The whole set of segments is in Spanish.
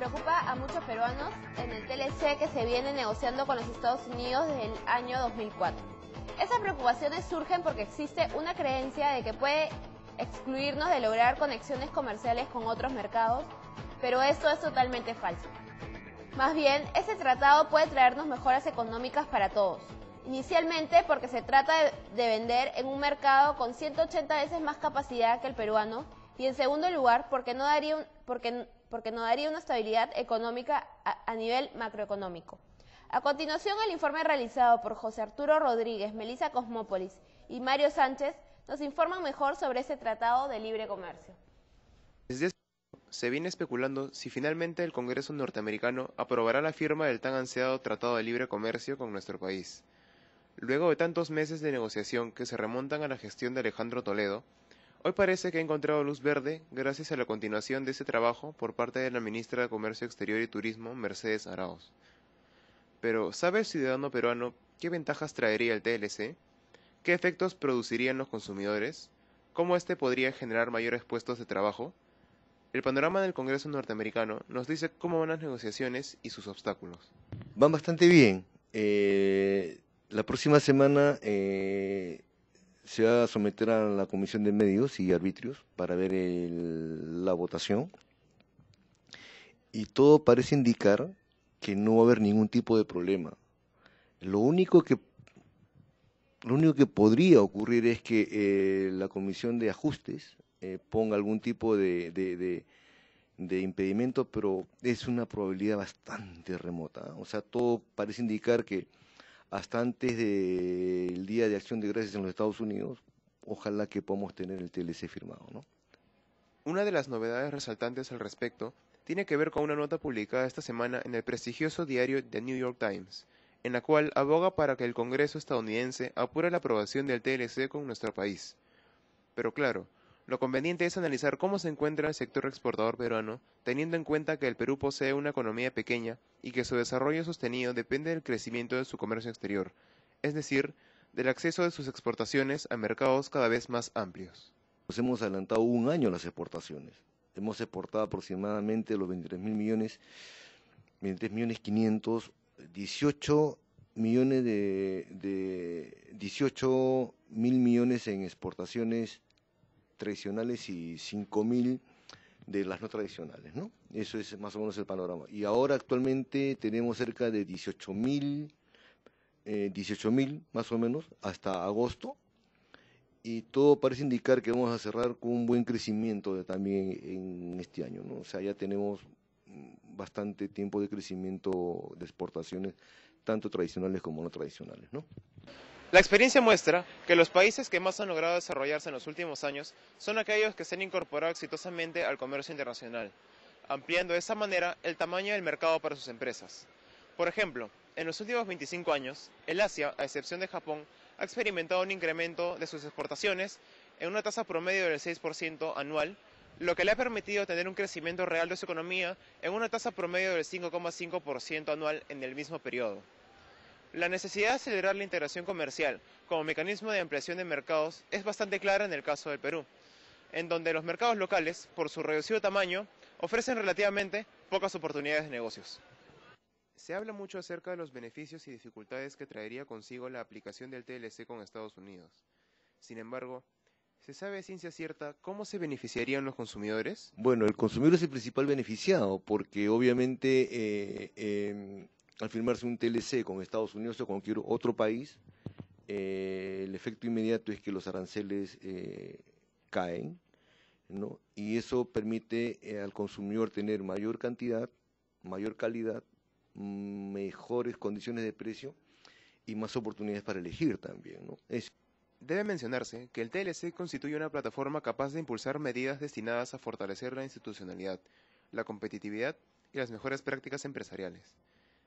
preocupa a muchos peruanos en el TLC que se viene negociando con los Estados Unidos desde el año 2004. Esas preocupaciones surgen porque existe una creencia de que puede excluirnos de lograr conexiones comerciales con otros mercados, pero esto es totalmente falso. Más bien, ese tratado puede traernos mejoras económicas para todos. Inicialmente porque se trata de vender en un mercado con 180 veces más capacidad que el peruano, y en segundo lugar porque no daría una estabilidad económica a nivel macroeconómico. A continuación, el informe realizado por José Arturo Rodríguez, Melissa Cosmópolis y Mario Sánchez nos informan mejor sobre este tratado de libre comercio. Desde hace tiempo se viene especulando si finalmente el Congreso norteamericano aprobará la firma del tan ansiado Tratado de Libre Comercio con nuestro país. Luego de tantos meses de negociación que se remontan a la gestión de Alejandro Toledo, hoy parece que ha encontrado luz verde gracias a la continuación de ese trabajo por parte de la ministra de Comercio Exterior y Turismo, Mercedes Arauz. Pero, ¿sabe el ciudadano peruano qué ventajas traería el TLC? ¿Qué efectos produciría en los consumidores? ¿Cómo este podría generar mayores puestos de trabajo? El panorama del Congreso norteamericano nos dice cómo van las negociaciones y sus obstáculos. Van bastante bien. La próxima semana se va a someter a la Comisión de Medios y Arbitrios para ver la votación. Y todo parece indicar que no va a haber ningún tipo de problema. Lo único que podría ocurrir es que la Comisión de Ajustes ponga algún tipo de impedimento, pero es una probabilidad bastante remota. O sea, todo parece indicar que hasta antes del Día de Acción de Gracias en los Estados Unidos, ojalá que podamos tener el TLC firmado, ¿no? Una de las novedades resaltantes al respecto tiene que ver con una nota publicada esta semana en el prestigioso diario The New York Times, en la cual aboga para que el Congreso estadounidense apure la aprobación del TLC con nuestro país. Pero claro, lo conveniente es analizar cómo se encuentra el sector exportador peruano, teniendo en cuenta que el Perú posee una economía pequeña y que su desarrollo sostenido depende del crecimiento de su comercio exterior, es decir, del acceso de sus exportaciones a mercados cada vez más amplios. Nos hemos adelantado un año las exportaciones. Hemos exportado aproximadamente los 23 millones 500, 18 millones de 18 mil millones en exportaciones tradicionales y 5.000 de las no tradicionales, ¿no? Eso es más o menos el panorama. Y ahora actualmente tenemos cerca de 18.000 más o menos hasta agosto, y todo parece indicar que vamos a cerrar con un buen crecimiento también en este año, ¿no? O sea, ya tenemos bastante tiempo de crecimiento de exportaciones, tanto tradicionales como no tradicionales, ¿no? La experiencia muestra que los países que más han logrado desarrollarse en los últimos años son aquellos que se han incorporado exitosamente al comercio internacional, ampliando de esa manera el tamaño del mercado para sus empresas. Por ejemplo, en los últimos 25 años, el Asia, a excepción de Japón, ha experimentado un incremento de sus exportaciones en una tasa promedio del 6% anual, lo que le ha permitido tener un crecimiento real de su economía en una tasa promedio del 5,5% anual en el mismo periodo. La necesidad de acelerar la integración comercial como mecanismo de ampliación de mercados es bastante clara en el caso del Perú, en donde los mercados locales, por su reducido tamaño, ofrecen relativamente pocas oportunidades de negocios. Se habla mucho acerca de los beneficios y dificultades que traería consigo la aplicación del TLC con Estados Unidos. Sin embargo, ¿se sabe a ciencia cierta cómo se beneficiarían los consumidores? Bueno, el consumidor es el principal beneficiado, porque obviamente al firmarse un TLC con Estados Unidos o cualquier otro país, el efecto inmediato es que los aranceles caen, ¿no? Y eso permite al consumidor tener mayor cantidad, mayor calidad, mejores condiciones de precio y más oportunidades para elegir también, ¿no? Debe mencionarse que el TLC constituye una plataforma capaz de impulsar medidas destinadas a fortalecer la institucionalidad, la competitividad y las mejores prácticas empresariales.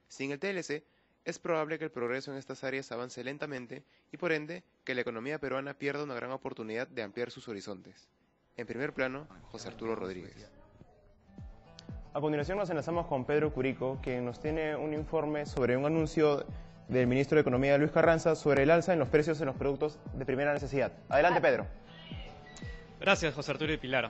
Sin el TLC, es probable que el progreso en estas áreas avance lentamente y por ende que la economía peruana pierda una gran oportunidad de ampliar sus horizontes. En primer plano, José Arturo Rodríguez. A continuación nos enlazamos con Pedro Curico, quien nos tiene un informe sobre un anuncio del ministro de Economía, Luis Carranza, sobre el alza en los precios en los productos de primera necesidad. Adelante, Pedro. Gracias, José Arturo y Pilar.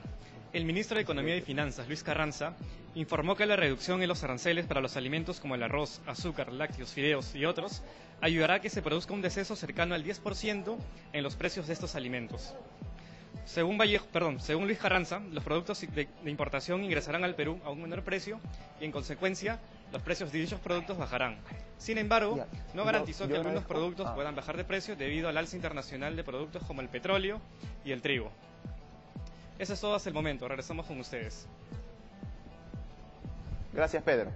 El ministro de Economía y Finanzas, Luis Carranza, informó que la reducción en los aranceles para los alimentos como el arroz, azúcar, lácteos, fideos y otros ayudará a que se produzca un descenso cercano al 10% en los precios de estos alimentos. Según Luis Carranza, los productos de importación ingresarán al Perú a un menor precio y, en consecuencia, los precios de dichos productos bajarán. Sin embargo, no garantizó que algunos productos puedan bajar de precio debido al alza internacional de productos como el petróleo y el trigo. Eso es todo hasta el momento. Regresamos con ustedes. Gracias, Pedro.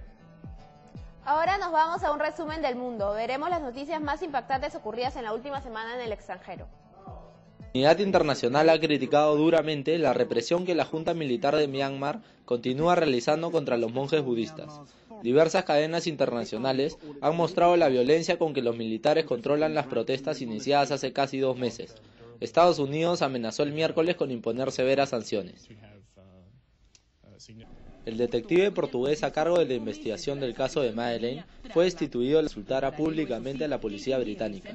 Ahora nos vamos a un resumen del mundo. Veremos las noticias más impactantes ocurridas en la última semana en el extranjero. La comunidad internacional ha criticado duramente la represión que la Junta Militar de Myanmar continúa realizando contra los monjes budistas. Diversas cadenas internacionales han mostrado la violencia con que los militares controlan las protestas iniciadas hace casi 2 meses. Estados Unidos amenazó el miércoles con imponer severas sanciones. El detective portugués a cargo de la investigación del caso de Madeleine fue destituido al insultar públicamente a la policía británica.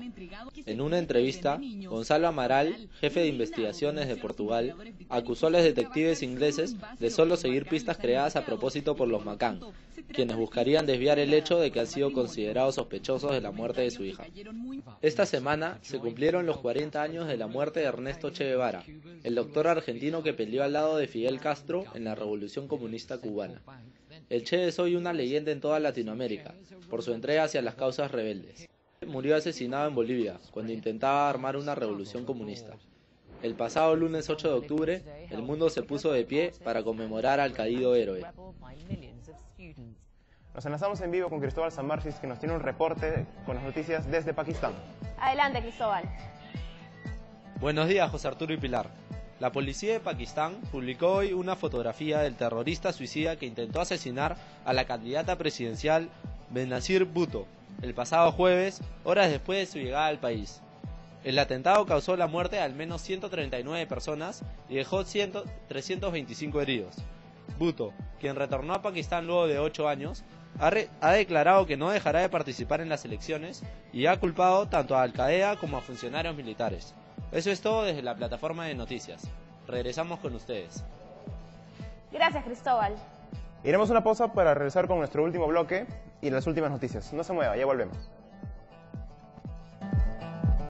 En una entrevista, Gonzalo Amaral, jefe de investigaciones de Portugal, acusó a los detectives ingleses de solo seguir pistas creadas a propósito por los Macán, quienes buscarían desviar el hecho de que han sido considerados sospechosos de la muerte de su hija. Esta semana se cumplieron los 40 años de la muerte de Ernesto Che Guevara, el doctor argentino que peleó al lado de Fidel Castro en la Revolución Comunista cubana. El Che es hoy una leyenda en toda Latinoamérica, por su entrega hacia las causas rebeldes. Murió asesinado en Bolivia, cuando intentaba armar una revolución comunista. El pasado lunes 8 de octubre, el mundo se puso de pie para conmemorar al caído héroe. Nos enlazamos en vivo con Cristóbal Sammarsis, que nos tiene un reporte con las noticias desde Pakistán. Adelante, Cristóbal. Buenos días, José Arturo y Pilar. La policía de Pakistán publicó hoy una fotografía del terrorista suicida que intentó asesinar a la candidata presidencial Benazir Bhutto el pasado jueves, horas después de su llegada al país. El atentado causó la muerte de al menos 139 personas y dejó 325 heridos. Bhutto, quien retornó a Pakistán luego de 8 años, ha declarado que no dejará de participar en las elecciones y ha culpado tanto a Al-Qaeda como a funcionarios militares. Eso es todo desde la plataforma de noticias. Regresamos con ustedes. Gracias, Cristóbal. Iremos a una pausa para regresar con nuestro último bloque y las últimas noticias. No se mueva, ya volvemos.